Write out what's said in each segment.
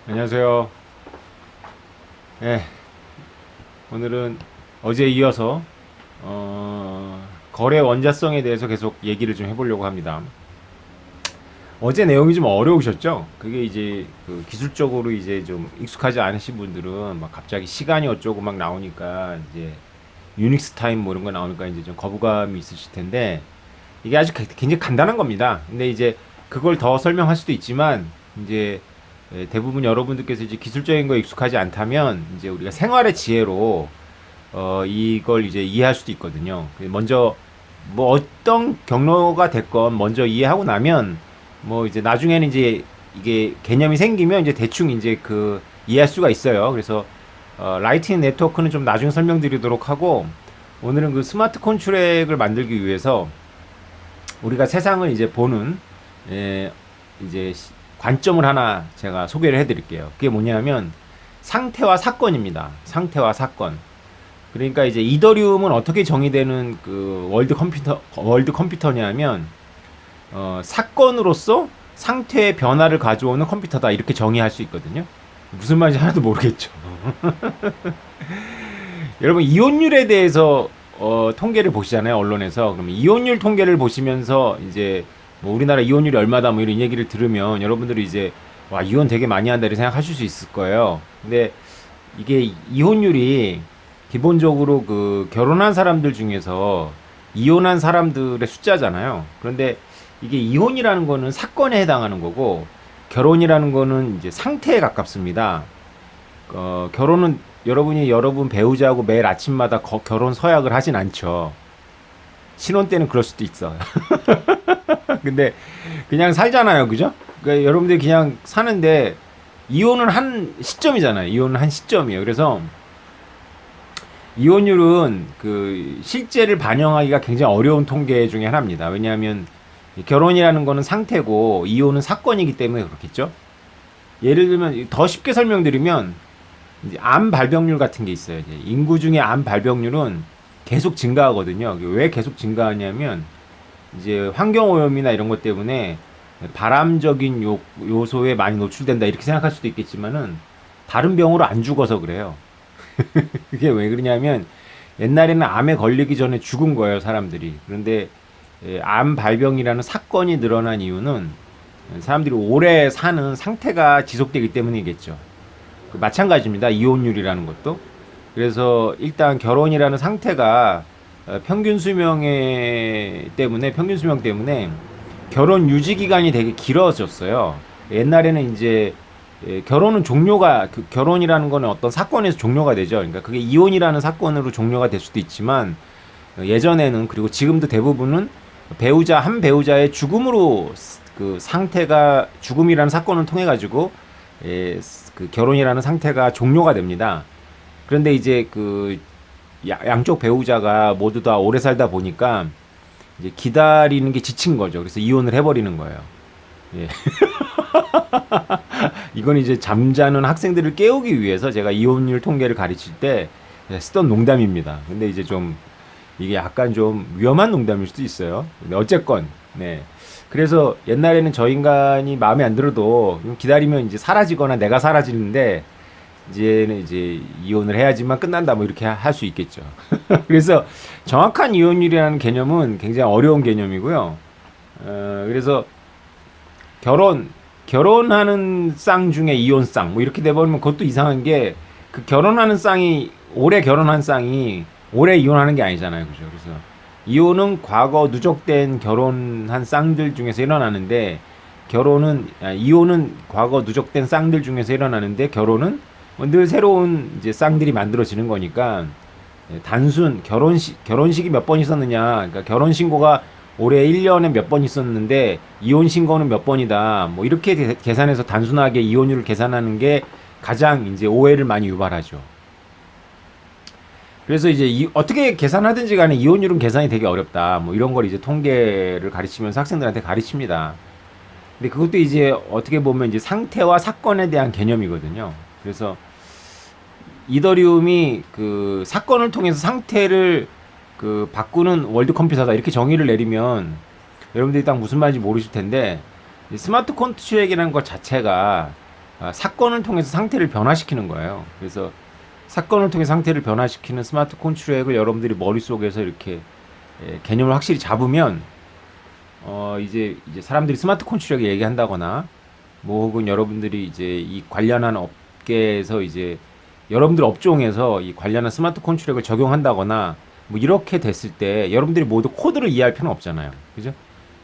안녕하세요. 예, 오늘은 어제에 이어서 거래 원자성에 대해서 계속 얘기를 좀 해보려고 합니다. 어제 내용이 좀 어려우셨죠? 그게 이제 그 기술적으로 이제 좀 익숙하지 않으신 분들은 막 갑자기 시간이 어쩌고 막 나오니까 이제 유닉스 타임 뭐 이런 거 나오니까 이제 좀 거부감이 있으실 텐데 이게 아주 굉장히 간단한 겁니다. 근데 이제 그걸 더 설명할 수도 있지만 이제 대부분 여러분들께서 이제 기술적인 거에 익숙하지 않다면 이제 우리가 생활의 지혜로 이걸 이제 이해할 수도 있거든요. 먼저 뭐 어떤 경로가 됐건 먼저 이해하고 나면 뭐 이제 나중에는 이제 이게 개념이 생기면 이제 대충 이제 그 이해할 수가 있어요. 그래서 라이팅 네트워크는 좀 나중에 설명드리도록 하고 오늘은 그 스마트 컨트랙을 만들기 위해서 우리가 세상을 이제 보는 이제 관점을 하나 제가 소개를 해드릴게요. 그게 뭐냐면 상태와 사건입니다. 상태와 사건. 그러니까 이제 이더리움은 어떻게 정의되는 그 월드 컴퓨터냐면 사건으로서 상태의 변화를 가져오는 컴퓨터다 이렇게 정의할 수 있거든요. 무슨 말인지 하나도 모르겠죠. 여러분 이혼율에 대해서 통계를 보시잖아요 언론에서. 그러면 이혼율 통계를 보시면서 이제 뭐 우리나라 이혼율이 얼마다 뭐 이런 얘기를 들으면 여러분들이 이제 와 이혼 되게 많이 한다 이렇게 생각하실 수 있을 거예요. 근데 이게 이혼율이 기본적으로 그 결혼한 사람들 중에서 이혼한 사람들의 숫자잖아요. 그런데 이게 이혼이라는 거는 사건에 해당하는 거고 결혼이라는 거는 이제 상태에 가깝습니다. 결혼은 여러분이 여러분 배우자하고 매일 아침마다 결혼 서약을 하진 않죠. 신혼 때는 그럴 수도 있어. 근데 그냥 살잖아요, 그죠? 그러니까 여러분들이 그냥 사는데 이혼은 한 시점이잖아요. 이혼은 한 시점이에요. 그래서 이혼율은 그 실제를 반영하기가 굉장히 어려운 통계 중에 하나입니다. 왜냐하면 결혼이라는 거는 상태고 이혼은 사건이기 때문에 그렇겠죠. 예를 들면 더 쉽게 설명드리면 이제 암 발병률 같은 게 있어요. 이제 인구 중에 암 발병률은 계속 증가하거든요. 왜 계속 증가하냐면 이제 환경 오염이나 이런 것 때문에 발암적인 요소에 많이 노출된다 이렇게 생각할 수도 있겠지만은 다른 병으로 안 죽어서 그래요. 그게 왜 그러냐면 옛날에는 암에 걸리기 전에 죽은 거예요, 사람들이. 그런데 암 발병이라는 사건이 늘어난 이유는 사람들이 오래 사는 상태가 지속되기 때문이겠죠. 마찬가지입니다. 이혼율이라는 것도. 그래서 일단 결혼이라는 상태가 평균 수명 때문에 결혼 유지 기간이 되게 길어졌어요. 옛날에는 이제 결혼은 종료가 결혼이라는 거는 어떤 사건에서 종료가 되죠. 그러니까 그게 이혼이라는 사건으로 종료가 될 수도 있지만 예전에는 그리고 지금도 대부분은 한 배우자의 죽음으로 그 상태가 죽음이라는 사건을 통해 가지고 그 결혼이라는 상태가 종료가 됩니다. 그런데 이제 그 양쪽 배우자가 모두 다 오래 살다 보니까 이제 기다리는 게 지친 거죠. 그래서 이혼을 해버리는 거예요. 예. 이건 이제 잠자는 학생들을 깨우기 위해서 제가 이혼율 통계를 가르칠 때 쓰던 농담입니다. 근데 이제 좀 이게 약간 좀 위험한 농담일 수도 있어요. 근데 어쨌건 네. 그래서 옛날에는 저 인간이 마음에 안 들어도 기다리면 이제 사라지거나 내가 사라지는데 이제는 이제 이혼을 해야지만 끝난다 뭐 이렇게 할 수 있겠죠. 그래서 정확한 이혼율이라는 개념은 굉장히 어려운 개념이고요. 그래서 결혼하는 쌍 중에 이혼 쌍 뭐 이렇게 돼버리면 그것도 이상한 게 그 결혼하는 쌍이 오래 결혼한 쌍이 오래 이혼하는 게 아니잖아요, 그죠? 그래서 이혼은 과거 누적된 결혼한 쌍들 중에서 일어나는데 이혼은 과거 누적된 쌍들 중에서 일어나는데 결혼은 늘 새로운 이제 쌍들이 만들어지는 거니까 단순 결혼식이 몇 번 있었느냐, 그러니까 결혼 신고가 올해 1년에 몇 번 있었는데 이혼 신고는 몇 번이다. 뭐 이렇게 계산해서 단순하게 이혼율을 계산하는 게 가장 이제 오해를 많이 유발하죠. 그래서 이제 어떻게 계산하든지 간에 이혼율은 계산이 되게 어렵다. 뭐 이런 걸 이제 통계를 가르치면서 학생들한테 가르칩니다. 근데 그것도 이제 어떻게 보면 이제 상태와 사건에 대한 개념이거든요. 그래서 이더리움이 그 사건을 통해서 상태를 그 바꾸는 월드 컴퓨터다 이렇게 정의를 내리면 여러분들이 딱 무슨 말인지 모르실 텐데 스마트 컨트랙이라는 것 자체가 사건을 통해서 상태를 변화시키는 거예요. 그래서 사건을 통해 상태를 변화시키는 스마트 컨트롤을 여러분들이 머릿속에서 이렇게 개념을 확실히 잡으면 이제 사람들이 스마트 컨트롤 얘기한다거나 뭐 혹은 여러분들이 이제 이 관련한 업계에서 이제 여러분들 업종에서 이 관련한 스마트 컨트롤을 적용한다거나 뭐 이렇게 됐을 때 여러분들이 모두 코드를 이해할 필요는 없잖아요. 그죠?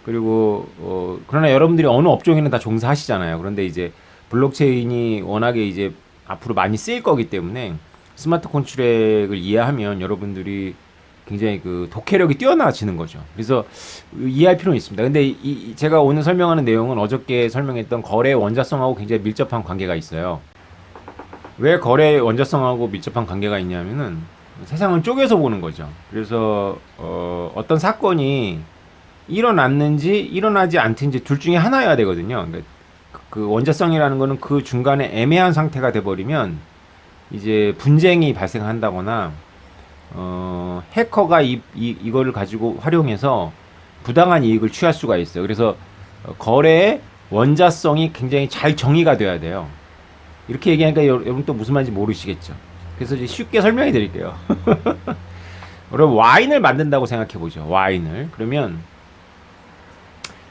그리고 그러나 여러분들이 어느 업종에는 다 종사하시잖아요. 그런데 이제 블록체인이 워낙에 이제 앞으로 많이 쓰일 거기 때문에 스마트 컨트랙을 이해하면 여러분들이 굉장히 그 독해력이 뛰어나지는 거죠. 그래서 이해할 필요는 있습니다. 근데 제가 오늘 설명하는 내용은 어저께 설명했던 거래의 원자성하고 굉장히 밀접한 관계가 있어요. 왜 거래의 원자성하고 밀접한 관계가 있냐면은 세상을 쪼개서 보는 거죠. 그래서 어떤 사건이 일어났는지 일어나지 않든지 둘 중에 하나여야 되거든요. 그러니까 그 원자성이라는 거는 그 중간에 애매한 상태가 돼버리면 이제 분쟁이 발생한다거나 해커가 이거를 가지고 활용해서 부당한 이익을 취할 수가 있어요. 그래서 거래의 원자성이 굉장히 잘 정의가 돼야 돼요. 이렇게 얘기하니까 여러분 또 무슨 말인지 모르시겠죠. 그래서 이제 쉽게 설명해 드릴게요. 여러분 와인을 만든다고 생각해 보죠. 와인을. 그러면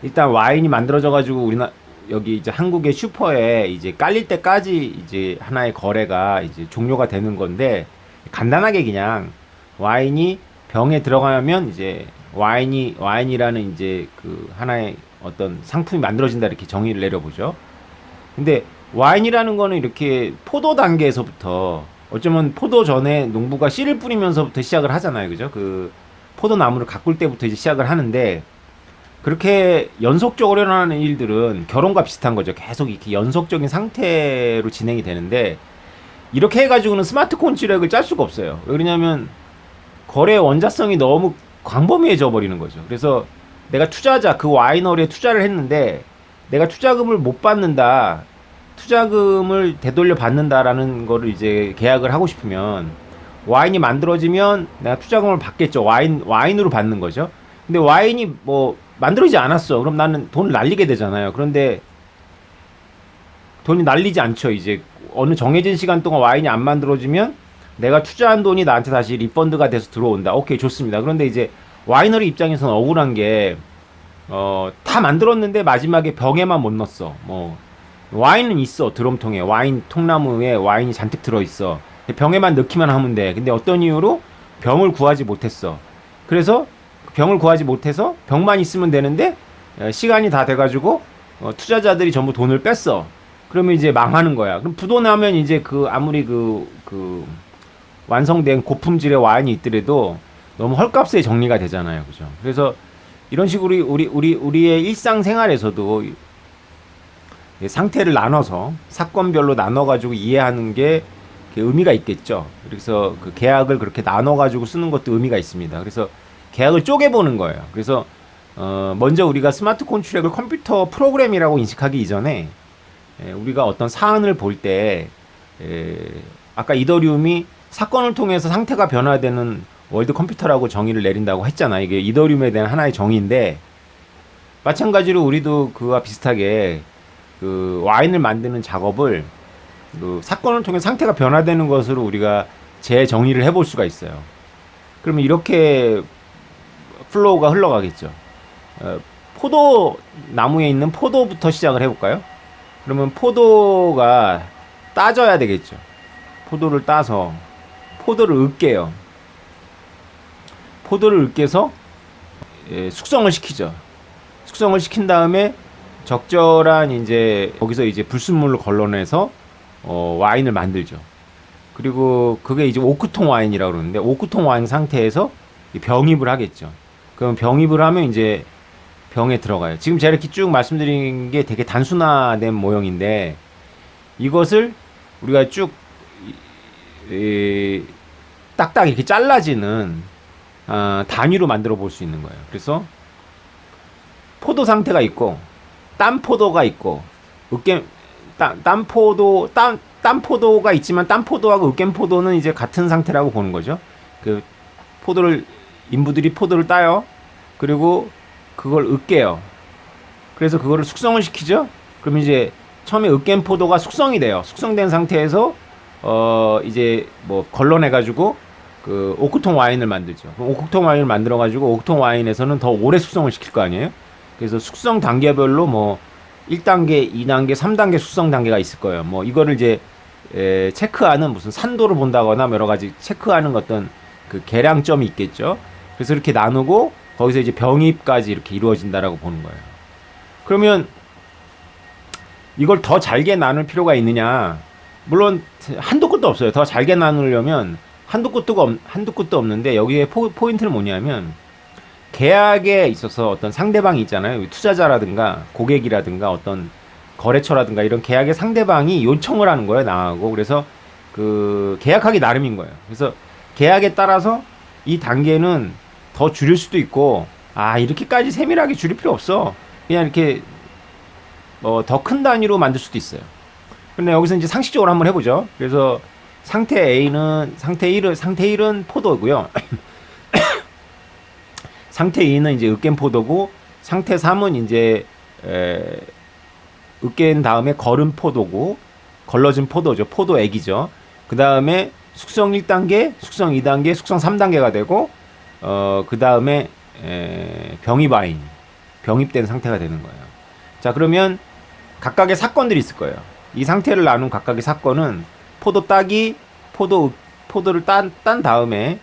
일단 와인이 만들어져 가지고 여기 이제 한국의 슈퍼에 이제 깔릴 때까지 이제 하나의 거래가 이제 종료가 되는 건데 간단하게 그냥 와인이 병에 들어가면 이제 와인이라는 이제 그 하나의 어떤 상품이 만들어진다 이렇게 정의를 내려보죠. 근데 와인이라는 거는 이렇게 포도 단계에서부터 어쩌면 포도 전에 농부가 씨를 뿌리면서부터 시작을 하잖아요. 그죠? 그 포도나무를 가꿀 때부터 이제 시작을 하는데 그렇게 연속적으로 일어나는 일들은 결혼과 비슷한 거죠. 계속 이렇게 연속적인 상태로 진행이 되는데 이렇게 해가지고는 스마트 콘트랙을 짤 수가 없어요. 왜 그러냐면 거래의 원자성이 너무 광범위해져 버리는 거죠. 그래서 내가 투자자 그 와이너리에 투자를 했는데 내가 투자금을 못 받는다, 투자금을 되돌려 받는다라는 거를 이제 계약을 하고 싶으면 와인이 만들어지면 내가 투자금을 받겠죠. 와인으로 받는 거죠. 근데 와인이 뭐 만들어지지 않았어. 그럼 나는 돈을 날리게 되잖아요. 그런데 돈이 날리지 않죠. 이제 어느 정해진 시간 동안 와인이 안 만들어지면 내가 투자한 돈이 나한테 다시 리펀드가 돼서 들어온다. 오케이, 좋습니다. 그런데 이제 와이너리 입장에서는 억울한 게 다 만들었는데 마지막에 병에만 못 넣었어. 뭐 와인은 있어. 드럼통에 와인 통나무에 와인이 잔뜩 들어있어. 병에만 넣기만 하면 돼. 근데 어떤 이유로 병을 구하지 못했어. 그래서 병을 구하지 못해서 병만 있으면 되는데 시간이 다 돼가지고 투자자들이 전부 돈을 뺐어. 그러면 이제 망하는 거야. 그럼 부도나면 이제 아무리 그 완성된 고품질의 와인이 있더라도 너무 헐값에 정리가 되잖아요. 그죠? 그래서 이런 식으로 우리의 일상생활에서도 상태를 나눠서 사건별로 나눠가지고 이해하는 게 의미가 있겠죠. 그래서 그 계약을 그렇게 나눠가지고 쓰는 것도 의미가 있습니다. 그래서 계약을 쪼개보는 거예요. 그래서 먼저 우리가 스마트 콘트랙을 컴퓨터 프로그램이라고 인식하기 이전에 우리가 어떤 사안을 볼 때 아까 이더리움이 사건을 통해서 상태가 변화되는 월드 컴퓨터라고 정의를 내린다고 했잖아. 이게 이더리움에 대한 하나의 정의인데 마찬가지로 우리도 그와 비슷하게 그 와인을 만드는 작업을 그 사건을 통해 상태가 변화되는 것으로 우리가 재정의를 해볼 수가 있어요. 그러면 이렇게 플로우가 흘러가겠죠. 포도 나무에 있는 포도부터 시작을 해볼까요? 그러면 포도가 따져야 되겠죠. 포도를 따서 포도를 으깨요. 포도를 으깨서 숙성을 시키죠. 숙성을 시킨 다음에 적절한 이제 거기서 이제 불순물을 걸러내서 와인을 만들죠. 그리고 그게 이제 오크통 와인이라고 그러는데 오크통 와인 상태에서 병입을 하겠죠. 그럼 병입을 하면 이제 병에 들어가요. 지금 제가 이렇게 쭉 말씀드린 게 되게 단순화된 모형인데 이것을 우리가 쭉 딱딱 이렇게 잘라지는 단위로 만들어 볼 수 있는 거예요. 그래서 포도 상태가 있고 딴 포도가 있고 딴 포도가 있지만 딴 포도하고 으깬 포도는 이제 같은 상태라고 보는 거죠. 그 포도를 인부들이 포도를 따요. 그리고 그걸 으깨요. 그래서 그거를 숙성을 시키죠. 그럼 이제 처음에 으깬 포도가 숙성이 돼요. 숙성된 상태에서 이제 뭐 걸러내가지고 그 오크통 와인을 만들죠. 오크통 와인을 만들어가지고 오크통 와인에서는 더 오래 숙성을 시킬 거 아니에요. 그래서 숙성 단계별로 뭐 1단계, 2단계, 3단계 숙성 단계가 있을 거예요. 뭐 이거를 이제 체크하는 무슨 산도를 본다거나 뭐 여러 가지 체크하는 어떤 그 계량점이 있겠죠. 그래서 이렇게 나누고 거기서 이제 병입까지 이렇게 이루어진다라고 보는 거예요. 그러면 이걸 더 잘게 나눌 필요가 있느냐? 물론 한도 끝도 없어요. 더 잘게 나누려면 한도 끝도 없는데 여기에 포인트는 뭐냐면 계약에 있어서 어떤 상대방이 있잖아요. 투자자라든가 고객이라든가 어떤 거래처라든가 이런 계약의 상대방이 요청을 하는 거예요. 나하고. 그래서 그 계약하기 나름인 거예요. 그래서 계약에 따라서 이 단계는 더 줄일 수도 있고, 아 이렇게까지 세밀하게 줄일 필요 없어. 그냥 이렇게 더 큰 단위로 만들 수도 있어요. 근데 여기서 이제 상식적으로 한번 해보죠. 그래서 상태 1은 포도고요. 상태 2는 이제 으깬 포도고, 상태 3은 이제 으깬 다음에 걸은 포도고, 걸러진 포도죠. 포도액이죠. 그 다음에 숙성 1단계, 숙성 2단계, 숙성 3단계가 되고, 그 다음에 병입 와인, 병입된 상태가 되는 거예요. 자, 그러면 각각의 사건들이 있을 거예요. 이 상태를 나눈 각각의 사건은 포도 따기, 포도를 딴 다음에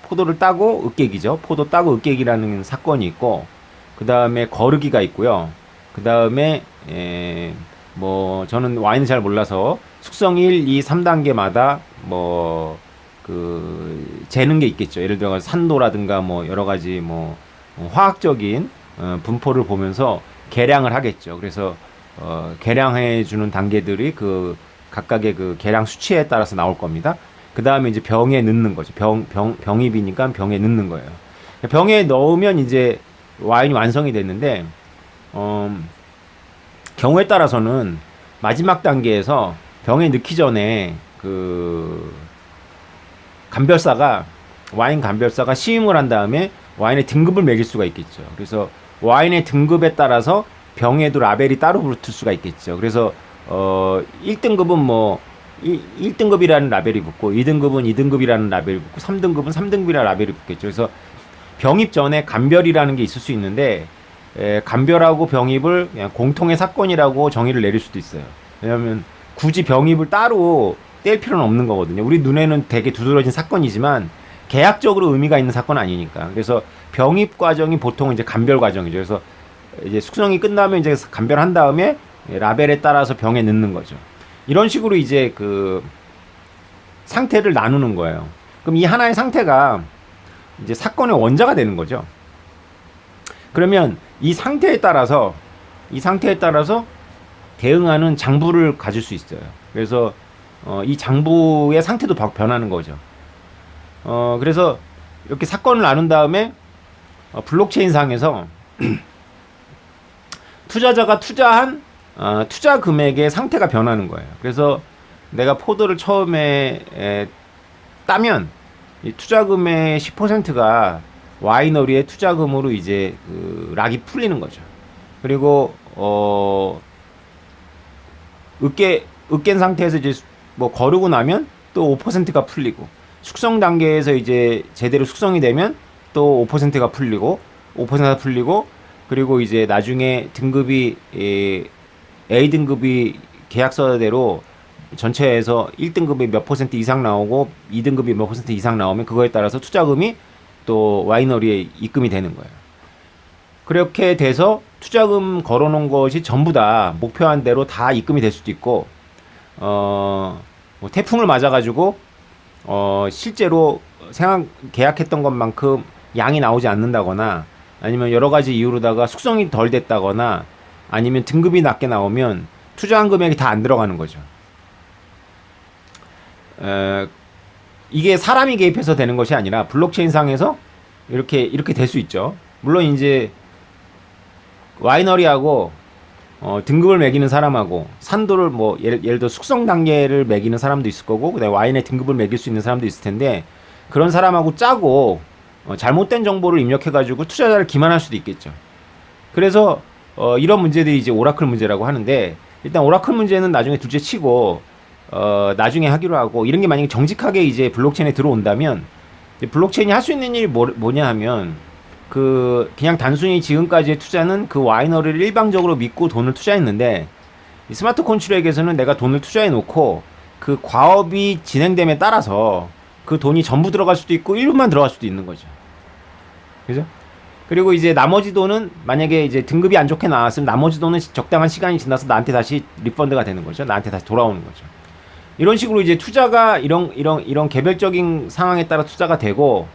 포도를 따고 으깨기죠. 포도 따고 으깨기라는 사건이 있고, 그 다음에 거르기가 있고요. 그 다음에 뭐 저는 와인을 잘 몰라서 숙성 1, 2, 3단계마다 뭐 그 재는 게 있겠죠. 예를 들어 산도라든가 뭐 여러 가지 뭐 화학적인 분포를 보면서 계량을 하겠죠. 그래서 계량해 주는 단계들이 그 각각의 그 계량 수치에 따라서 나올 겁니다. 그 다음에 이제 병에 넣는 거죠. 병입이니까 병에 넣는 거예요. 병에 넣으면 이제 와인이 완성이 됐는데, 경우에 따라서는 마지막 단계에서 병에 넣기 전에 그 와인 감별사가 시음을 한 다음에 와인의 등급을 매길 수가 있겠죠. 그래서 와인의 등급에 따라서 병에도 라벨이 따로 붙을 수가 있겠죠. 그래서 1등급은 뭐 1등급이라는 라벨이 붙고, 2등급은 2등급이라는 라벨이 붙고, 3등급은 3등급이라는 라벨이 붙겠죠. 그래서 병입 전에 감별이라는 게 있을 수 있는데, 감별하고 병입을 그냥 공통의 사건이라고 정의를 내릴 수도 있어요. 왜냐하면 굳이 병입을 따로 뗄 필요는 없는 거거든요. 우리 눈에는 되게 두드러진 사건이지만 계약적으로 의미가 있는 사건은 아니니까. 그래서 병입 과정이 보통 이제 감별 과정이죠. 그래서 이제 숙성이 끝나면 이제 감별한 다음에 라벨에 따라서 병에 넣는 거죠. 이런 식으로 이제 그 상태를 나누는 거예요. 그럼 이 하나의 상태가 이제 사건의 원자가 되는 거죠. 그러면 이 상태에 따라서 대응하는 장부를 가질 수 있어요. 그래서 이 장부의 상태도 변하는 거죠. 그래서 이렇게 사건을 나눈 다음에 블록체인 상에서 투자자가 투자한 투자 금액의 상태가 변하는 거예요. 그래서 내가 포도를 처음에 따면 이 투자금의 10%가 와이너리의 투자금으로 이제 그 락이 풀리는 거죠. 그리고 으깬 상태에서 이제 뭐 거르고 나면 또 5%가 풀리고, 숙성 단계에서 이제 제대로 숙성이 되면 또 5%가 풀리고, 5%가 풀리고, 그리고 이제 나중에 등급이 A등급이 계약서대로 전체에서 1등급이 몇 퍼센트 이상 나오고 2등급이 몇 퍼센트 이상 나오면 그거에 따라서 투자금이 또 와이너리에 입금이 되는 거예요. 그렇게 돼서 투자금 걸어놓은 것이 전부 다 목표한 대로 다 입금이 될 수도 있고, 뭐 태풍을 맞아가지고 실제로 계약했던 것만큼 양이 나오지 않는다거나, 아니면 여러 가지 이유로다가 숙성이 덜 됐다거나, 아니면 등급이 낮게 나오면 투자한 금액이 다 안 들어가는 거죠. 이게 사람이 개입해서 되는 것이 아니라 블록체인 상에서 이렇게 될 수 있죠. 물론 이제 와이너리하고 등급을 매기는 사람하고 산도를 뭐 예를 들어 숙성 단계를 매기는 사람도 있을 거고, 그다음에 와인의 등급을 매길 수 있는 사람도 있을 텐데, 그런 사람하고 짜고 잘못된 정보를 입력해 가지고 투자자를 기만할 수도 있겠죠. 그래서 이런 문제들이 이제 오라클 문제라고 하는데, 일단 오라클 문제는 나중에 둘째 치고 나중에 하기로 하고 이런 게 만약에 정직하게 이제 블록체인에 들어온다면 이제 블록체인이 할 수 있는 일이 뭐냐 하면 그냥 단순히 지금까지의 투자는 그 와이너리를 일방적으로 믿고 돈을 투자했는데 이 스마트 컨트랙에서는 내가 돈을 투자해 놓고 그 과업이 진행됨에 따라서 그 돈이 전부 들어갈 수도 있고 일부만 들어갈 수도 있는 거죠. 그죠? 그리고 이제 나머지 돈은 만약에 이제 등급이 안 좋게 나왔으면 나머지 돈은 적당한 시간이 지나서 나한테 다시 리펀드가 되는 거죠. 나한테 다시 돌아오는 거죠. 이런 식으로 이제 투자가 이런 개별적인 상황에 따라 투자가 되고,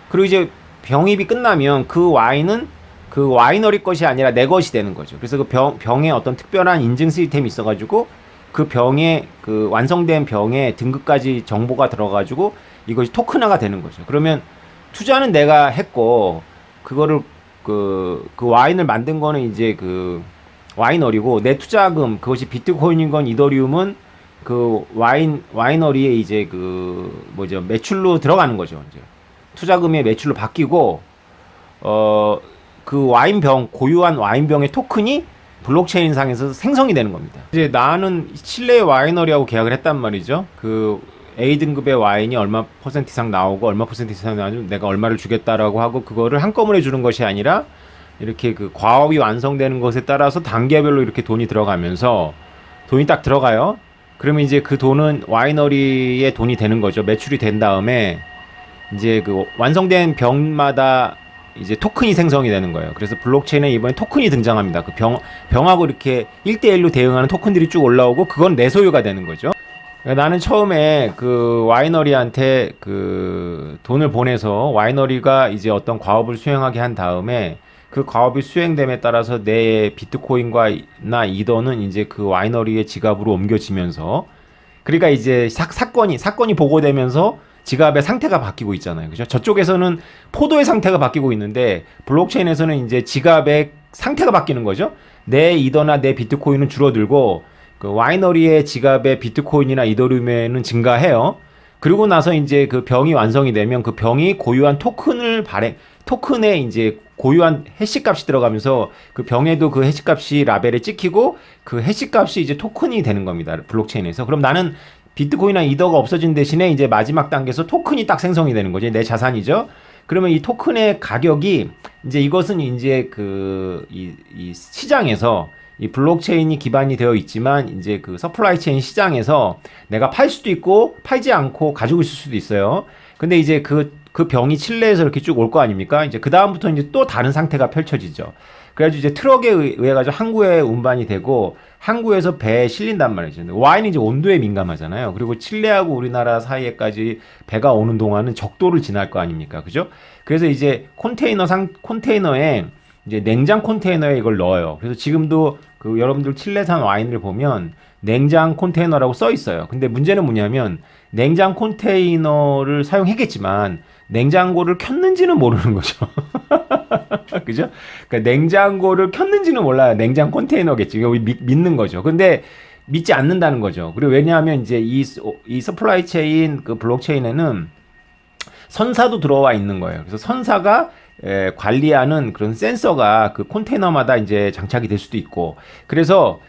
그리고 이제 병입이 끝나면 그 와인은 그 와이너리 것이 아니라 내 것이 되는 거죠. 그래서 그 병에 어떤 특별한 인증 시스템이 있어가지고 그 병에 그 완성된 병에 등급까지 정보가 들어가지고 이것이 토큰화가 되는 거죠. 그러면 투자는 내가 했고 그거를 그 와인을 만든 거는 이제 그 와이너리고 내 투자금 그것이 비트코인인 건 이더리움은 그 와이너리에 이제 그 뭐죠 매출로 들어가는 거죠. 이제 투자금의 매출로 바뀌고 그 와인병 고유한 와인병의 토큰이 블록체인 상에서 생성이 되는 겁니다. 이제 나는 칠레의 와이너리하고 계약을 했단 말이죠. 그 A 등급의 와인이 얼마 퍼센트 이상 나오고 얼마 퍼센트 이상 나오면 내가 얼마를 주겠다라고 하고 그거를 한꺼번에 주는 것이 아니라 이렇게 그 과업이 완성되는 것에 따라서 단계별로 이렇게 돈이 들어가면서 돈이 딱 들어가요. 그러면 이제 그 돈은 와이너리의 돈이 되는 거죠. 매출이 된 다음에 이제 그 완성된 병마다 이제 토큰이 생성이 되는 거예요. 그래서 블록체인에 이번에 토큰이 등장합니다. 그 병하고 이렇게 1대1로 대응하는 토큰들이 쭉 올라오고 그건 내 소유가 되는 거죠. 나는 처음에 그 와이너리한테 그 돈을 보내서 와이너리가 이제 어떤 과업을 수행하게 한 다음에 그 과업이 수행됨에 따라서 내 비트코인과 나 이더는 이제 그 와이너리의 지갑으로 옮겨지면서 그러니까 이제 사건이 보고되면서 지갑의 상태가 바뀌고 있잖아요. 그죠? 저쪽에서는 포도의 상태가 바뀌고 있는데 블록체인에서는 이제 지갑의 상태가 바뀌는 거죠. 내 이더나 내 비트코인은 줄어들고 그 와이너리의 지갑의 비트코인이나 이더리움에는 증가해요. 그리고 나서 이제 그 병이 완성이 되면 그 병이 고유한 토큰에 이제 고유한 해시 값이 들어가면서 그 병에도 그 해시 값이 라벨에 찍히고 그 해시 값이 이제 토큰이 되는 겁니다. 블록체인에서. 그럼 나는 비트코인이나 이더가 없어진 대신에 이제 마지막 단계에서 토큰이 딱 생성이 되는 거죠. 내 자산이죠. 그러면 이 토큰의 가격이 이제 이것은 이제 이 시장에서 이 블록체인이 기반이 되어 있지만 이제 그 서플라이 체인 시장에서 내가 팔 수도 있고 팔지 않고 가지고 있을 수도 있어요. 근데 이제 그 병이 칠레에서 이렇게 쭉 올 거 아닙니까? 이제 그 다음부터 이제 또 다른 상태가 펼쳐지죠. 그래가지고 이제 트럭에 의해 가지고 항구에 운반이 되고 항구에서 배에 실린단 말이죠. 와인이 이제 온도에 민감하잖아요. 그리고 칠레하고 우리나라 사이에까지 배가 오는 동안은 적도를 지날 거 아닙니까? 그죠? 그래서 이제 컨테이너에 이제 냉장 컨테이너에 이걸 넣어요. 그래서 지금도 그 여러분들 칠레산 와인을 보면 냉장 컨테이너라고 써 있어요. 근데 문제는 뭐냐면 냉장 컨테이너를 사용했겠지만 냉장고를 켰는지는 모르는 거죠. 그죠? 그러니까 냉장고를 켰는지는 몰라요. 냉장 컨테이너겠지. 이거 믿는 거죠. 근데 믿지 않는다는 거죠. 그리고 왜냐하면 이제 이 서플라이 체인 그 블록체인에는 선사도 들어와 있는 거예요. 그래서 선사가 관리하는 그런 센서가 그 컨테이너마다 이제 장착이 될 수도 있고, 그래서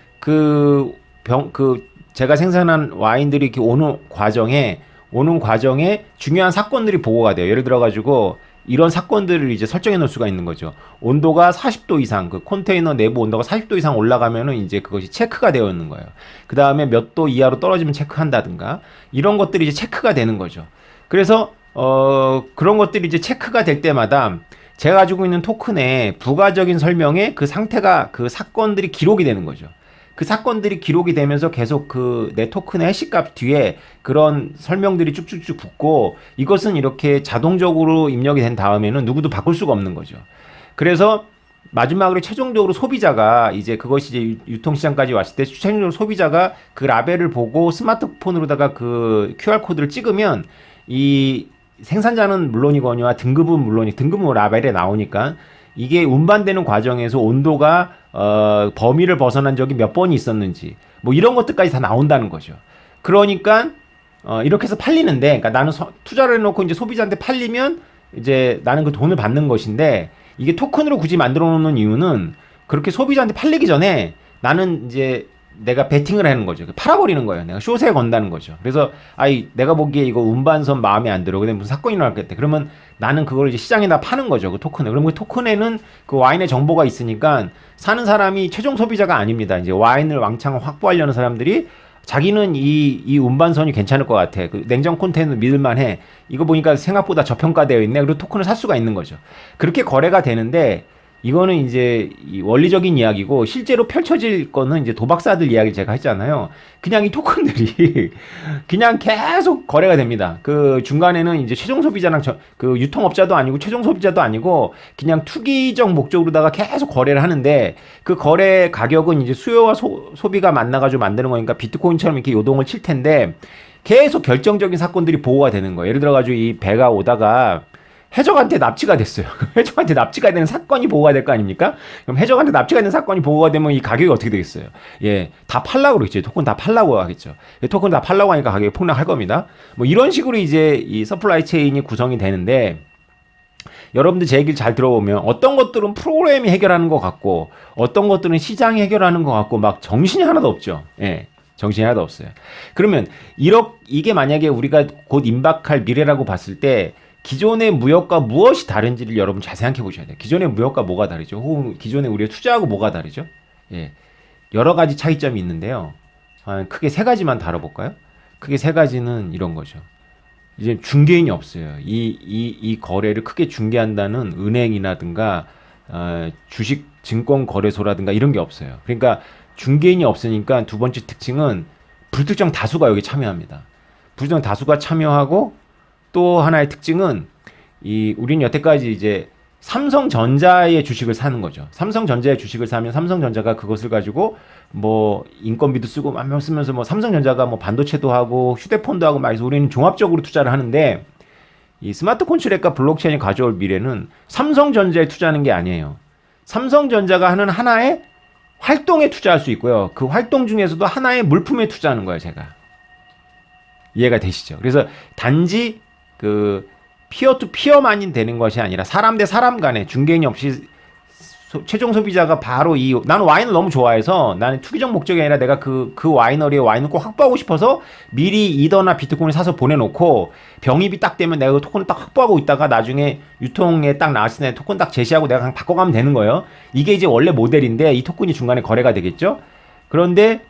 제가 생산한 와인들이 이렇게 오는 과정에 중요한 사건들이 보고가 돼요. 예를 들어가지고 이런 사건들을 이제 설정해 놓을 수가 있는 거죠. 온도가 40도 이상, 그 컨테이너 내부 온도가 40도 이상 올라가면은 이제 그것이 체크가 되어 있는 거예요. 그 다음에 몇 도 이하로 떨어지면 체크한다든가 이런 것들이 이제 체크가 되는 거죠. 그래서 그런 것들이 이제 체크가 될 때마다 제가 가지고 있는 토큰의 부가적인 설명에 그 상태가 그 사건들이 기록이 되는 거죠. 그 사건들이 기록이 되면서 계속 그 내 토큰의 해시값 뒤에 그런 설명들이 쭉쭉쭉 붙고 이것은 이렇게 자동적으로 입력이 된 다음에는 누구도 바꿀 수가 없는 거죠. 그래서 마지막으로 최종적으로 소비자가 이제 그것이 이제 유통시장까지 왔을 때 최종적으로 소비자가 그 라벨을 보고 스마트폰으로다가 그 QR코드를 찍으면 이 생산자는 물론이거니와 등급은 라벨에 나오니까 이게 운반되는 과정에서 온도가 범위를 벗어난 적이 몇 번이 있었는지 뭐 이런 것들까지 다 나온다는 거죠. 그러니까 이렇게 해서 팔리는데, 그러니까 나는 투자를 해놓고 이제 소비자한테 팔리면 이제 나는 그 돈을 받는 것인데, 이게 토큰으로 굳이 만들어 놓는 이유는 그렇게 소비자한테 팔리기 전에 나는 이제 내가 베팅을 하는 거죠. 팔아버리는 거예요. 내가 숏에 건다는 거죠. 그래서 아이 내가 보기에 이거 운반선 마음에 안 들어. 근데 무슨 사건이 일어났겠대. 그러면 나는 그걸 이제 시장에다 파는 거죠. 그 토큰을. 그러면 그 토큰에는 그 와인의 정보가 있으니까 사는 사람이 최종 소비자가 아닙니다. 이제 와인을 왕창 확보하려는 사람들이 자기는 이 운반선이 괜찮을 것 같아. 그 냉장 콘테이너 믿을만해. 이거 보니까 생각보다 저평가되어 있네. 그리고 토큰을 살 수가 있는 거죠. 그렇게 거래가 되는데 이거는 이제 이 원리적인 이야기고 실제로 펼쳐질 거는 이제 도박사들 이야기 제가 했잖아요. 그냥 이 토큰들이 그냥 계속 거래가 됩니다. 그 중간에는 이제 최종 소비자랑 그 유통업자도 아니고 최종 소비자도 아니고 그냥 투기적 목적으로다가 계속 거래를 하는데 그 거래 가격은 이제 수요와 소비가 만나가지고 만드는 거니까 비트코인처럼 이렇게 요동을 칠 텐데 계속 결정적인 사건들이 보고가 되는 거예요. 예를 들어가지고 이 배가 오다가 해적한테 납치가 됐어요. 해적한테 납치가 되는 사건이 보고가 될 거 아닙니까? 그럼 해적한테 납치가 되는 사건이 보고가 되면 이 가격이 어떻게 되겠어요? 예, 다 팔라고 그러겠죠. 토큰 다 팔라고 하겠죠. 토큰 다 팔라고 하니까 가격이 폭락할 겁니다. 뭐 이런 식으로 이제 이 서플라이 체인이 구성이 되는데 여러분들 제 얘기를 잘 들어보면 어떤 것들은 프로그램이 해결하는 것 같고 어떤 것들은 시장이 해결하는 것 같고 막 정신이 하나도 없죠. 예. 정신이 하나도 없어요. 그러면 이게 만약에 우리가 곧 임박할 미래라고 봤을 때 기존의 무역과 무엇이 다른지를 여러분 잘 생각해 보셔야 돼요. 기존의 무역과 뭐가 다르죠? 혹은 기존에 우리가 투자하고 뭐가 다르죠? 예. 여러 가지 차이점이 있는데요. 크게 세 가지만 다뤄볼까요? 크게 세 가지는 이런 거죠. 이제 중개인이 없어요. 이 거래를 크게 중개한다는 은행이라든가, 주식 증권 거래소라든가 이런 게 없어요. 그러니까 중개인이 없으니까 두 번째 특징은 불특정 다수가 여기 참여합니다. 불특정 다수가 참여하고 또 하나의 특징은 우리는 여태까지 이제 삼성전자의 주식을 사는 거죠. 삼성전자의 주식을 사면 삼성전자가 그것을 가지고 뭐 인건비도 쓰고 막 쓰면서 뭐 삼성전자가 뭐 반도체도 하고 휴대폰도 하고 막 해서 우리는 종합적으로 투자를 하는데 이 스마트 콘트랙과 블록체인이 가져올 미래는 삼성전자에 투자하는 게 아니에요. 삼성전자가 하는 하나의 활동에 투자할 수 있고요. 그 활동 중에서도 하나의 물품에 투자하는 거예요, 제가. 이해가 되시죠? 그래서 단지 그 피어 투 피어만이 되는 것이 아니라 사람 대 사람 간에 중개인이 없이 최종 소비자가 바로 나는 와인을 너무 좋아해서 나는 투기적 목적이 아니라 내가 그 와이너리의 와인을 꼭 확보하고 싶어서 미리 이더나 비트코인을 사서 보내놓고 병입이 딱 되면 내가 그 토큰을 딱 확보하고 있다가 나중에 유통에 딱 나왔을 때 토큰 딱 제시하고 내가 그냥 바꿔가면 되는 거예요. 이게 이제 원래 모델인데 이 토큰이 중간에 거래가 되겠죠. 그런데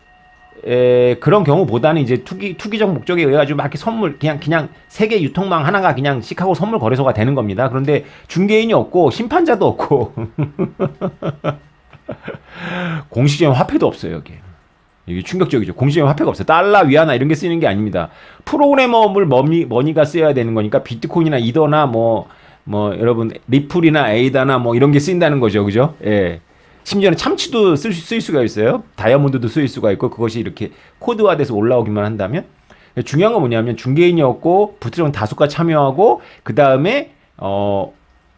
그런 경우보다는 이제 투기적 목적에 의해 가지고 막 이렇게 선물 그냥 세계 유통망 하나가 그냥 시카고 선물 거래소가 되는 겁니다. 그런데 중개인이 없고 심판자도 없고 공식적인 화폐도 없어요, 여기. 이게 충격적이죠. 공식적인 화폐가 없어요. 달러, 위안화 이런 게 쓰이는 게 아닙니다. 프로그래머블 머니가 쓰여야 되는 거니까 비트코인이나 이더나 뭐 여러분 리플이나 에이다나 뭐 이런 게 쓰인다는 거죠. 그죠? 예. 심지어는 참치도 쓰일 수가 있어요. 다이아몬드도 쓰일 수가 있고 그것이 이렇게 코드화돼서 올라오기만 한다면 중요한 건 뭐냐면 중개인이었고 부트론 다수가 참여하고 그 다음에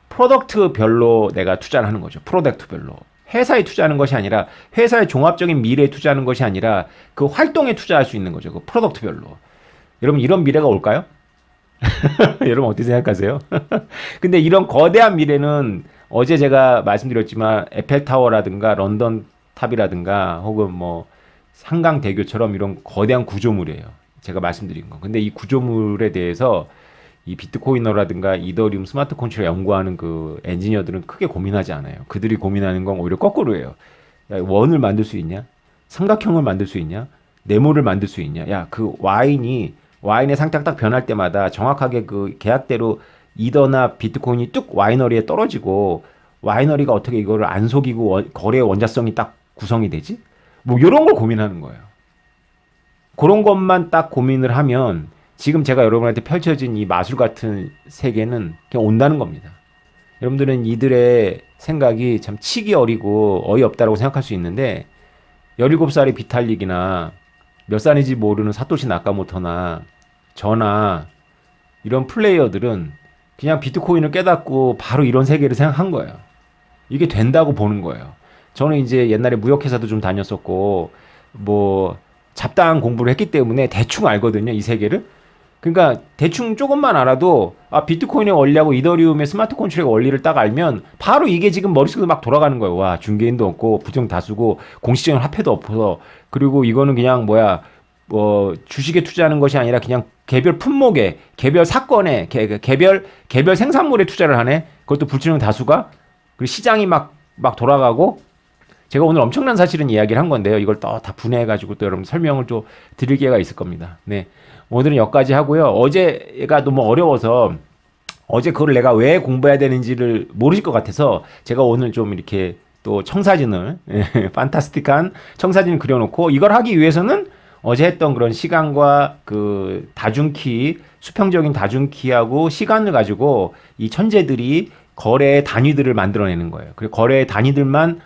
프로덕트별로 내가 투자를 하는 거죠. 프로덕트별로 회사에 투자하는 것이 아니라 회사의 종합적인 미래에 투자하는 것이 아니라 그 활동에 투자할 수 있는 거죠. 그 프로덕트별로. 여러분 이런 미래가 올까요? 여러분 어떻게 생각하세요? 근데 이런 거대한 미래는 어제 제가 말씀드렸지만 에펠타워라든가 런던 탑이라든가 혹은 뭐 한강대교처럼 이런 거대한 구조물이에요. 제가 말씀드린 거. 근데 이 구조물에 대해서 이 비트코이너라든가 이더리움 스마트 콘트랙을 연구하는 그 엔지니어들은 크게 고민하지 않아요. 그들이 고민하는 건 오히려 거꾸로예요. 야, 원을 만들 수 있냐? 삼각형을 만들 수 있냐? 네모를 만들 수 있냐? 야, 그 와인의 상태가 딱 변할 때마다 정확하게 그 계약대로 이더나 비트코인이 뚝 와이너리에 떨어지고 와이너리가 어떻게 이거를 안 속이고 거래의 원자성이 딱 구성이 되지? 뭐 이런 걸 고민하는 거예요. 그런 것만 딱 고민을 하면 지금 제가 여러분한테 펼쳐진 이 마술 같은 세계는 그냥 온다는 겁니다. 여러분들은 이들의 생각이 참 치기 어리고 어이없다라고 생각할 수 있는데 17살의 비탈릭이나 몇 살인지 모르는 사토시 나카모토나 저나 이런 플레이어들은 그냥 비트코인을 깨닫고 바로 이런 세계를 생각한 거예요. 이게 된다고 보는 거예요. 저는 이제 옛날에 무역회사도 좀 다녔었고 뭐 잡다한 공부를 했기 때문에 대충 알거든요, 이 세계를. 그러니까 대충 조금만 알아도 비트코인의 원리하고 이더리움의 스마트 컨트랙 원리를 딱 알면 바로 이게 지금 머릿속에 막 돌아가는 거예요. 와, 중개인도 없고 부정 다수고 공시적인 화폐도 없어서, 그리고 이거는 그냥 뭐야, 주식에 투자하는 것이 아니라 그냥 개별 품목에, 개별 사건에, 개별 생산물에 투자를 하네. 그것도 불투명 다수가. 그리고 시장이 막 돌아가고. 제가 오늘 엄청난 사실은 이야기를 한 건데요. 이걸 또 다 분해해가지고 또 여러분 설명을 좀 드릴 기회가 있을 겁니다. 네. 오늘은 여기까지 하고요. 어제가 너무 어려워서 어제 그걸 내가 왜 공부해야 되는지를 모르실 것 같아서 제가 오늘 좀 이렇게 또 청사진을, 판타스틱한 청사진을 그려놓고, 이걸 하기 위해서는 어제 했던 그런 시간과 그 다중키, 수평적인 다중키하고 시간을 가지고 이 천재들이 거래의 단위들을 만들어내는 거예요. 그리고 거래의 단위들만,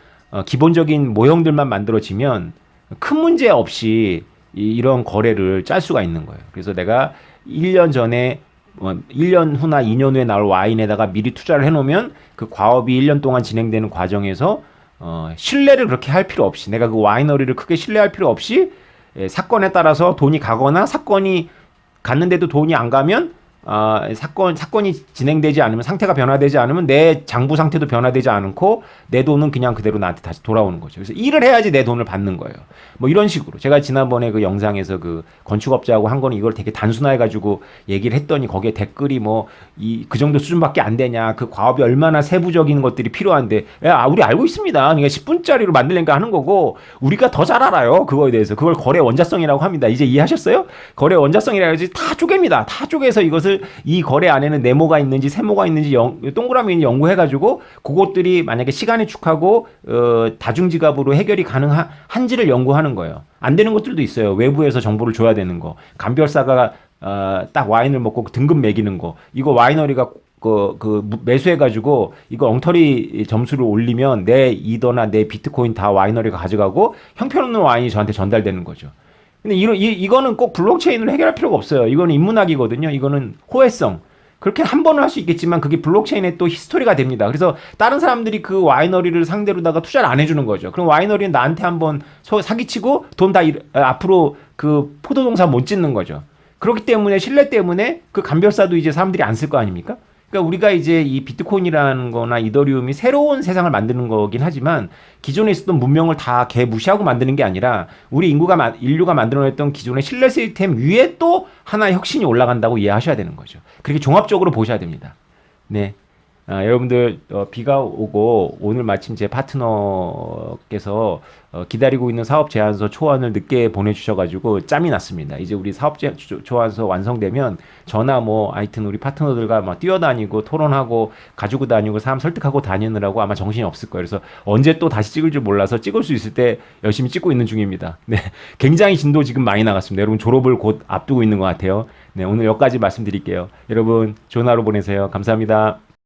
기본적인 모형들만 만들어지면 큰 문제 없이 이런 거래를 짤 수가 있는 거예요. 그래서 내가 1년 전에 1년 후나 2년 후에 나올 와인에다가 미리 투자를 해놓으면 그 과업이 1년 동안 진행되는 과정에서 신뢰를 그렇게 할 필요 없이, 내가 그 와이너리를 크게 신뢰할 필요 없이, 사건에 따라서 돈이 가거나 사건이 갔는데도 돈이 안 가면, 사건이 진행되지 않으면, 상태가 변화되지 않으면 내 장부 상태도 변화되지 않고 내 돈은 그냥 그대로 나한테 다시 돌아오는 거죠. 그래서 일을 해야지 내 돈을 받는 거예요. 뭐 이런 식으로 제가 지난번에 그 영상에서 그 건축업자하고 한 거는 이걸 되게 단순화해 가지고 얘기를 했더니 거기에 댓글이 뭐 그 정도 수준밖에 안 되냐, 그 과업이 얼마나 세부적인 것들이 필요한데, 야, 우리 알고 있습니다. 그러니까 10분짜리로 만들려니까 하는 거고, 우리가 더 잘 알아요, 그거에 대해서. 그걸 거래 원자성이라고 합니다. 이제 이해하셨어요? 거래 원자성이라 해야지 다 쪼갭니다. 다 쪼개서 이것을, 이 거래 안에는 네모가 있는지 세모가 있는지 동그라미 있는지 연구해가지고, 그것들이 만약에 시간이 축하고 다중지갑으로 해결이 가능한지를 연구하는 거예요. 안 되는 것들도 있어요. 외부에서 정보를 줘야 되는 거. 감별사가 딱 와인을 먹고 등급 매기는 거. 이거 와이너리가 매수해가지고 이거 엉터리 점수를 올리면 내 이더나 내 비트코인 다 와이너리가 가져가고 형편없는 와인이 저한테 전달되는 거죠. 근데 이거는 꼭 블록체인으로 해결할 필요가 없어요. 이거는 인문학이거든요. 이거는 호혜성. 그렇게 한 번은 할 수 있겠지만 그게 블록체인의 또 히스토리가 됩니다. 그래서 다른 사람들이 그 와이너리를 상대로다가 투자를 안 해주는 거죠. 그럼 와이너리는 나한테 한번 사기치고 돈 다 앞으로 그 포도동산 못 짓는 거죠. 그렇기 때문에, 신뢰 때문에 그 감별사도 이제 사람들이 안 쓸 거 아닙니까? 그러니까 우리가 이제 이 비트코인이라는 거나 이더리움이 새로운 세상을 만드는 거긴 하지만, 기존에 있었던 문명을 다 무시하고 만드는 게 아니라 우리 인류가 만들어냈던 기존의 신뢰 시스템 위에 또 하나의 혁신이 올라간다고 이해하셔야 되는 거죠. 그렇게 종합적으로 보셔야 됩니다. 네. 여러분들, 비가 오고 오늘 마침 제 파트너께서 기다리고 있는 사업 제안서 초안을 늦게 보내주셔가지고 짬이 났습니다. 이제 우리 사업 초안서 완성되면 저나 뭐 하여튼 우리 파트너들과 막 뛰어다니고 토론하고 가지고 다니고 사람 설득하고 다니느라고 아마 정신이 없을 거예요. 그래서 언제 또 다시 찍을 줄 몰라서 찍을 수 있을 때 열심히 찍고 있는 중입니다. 네, 굉장히 진도 지금 많이 나갔습니다. 여러분 졸업을 곧 앞두고 있는 것 같아요. 네, 오늘 여기까지 말씀드릴게요. 여러분 좋은 하루 보내세요. 감사합니다.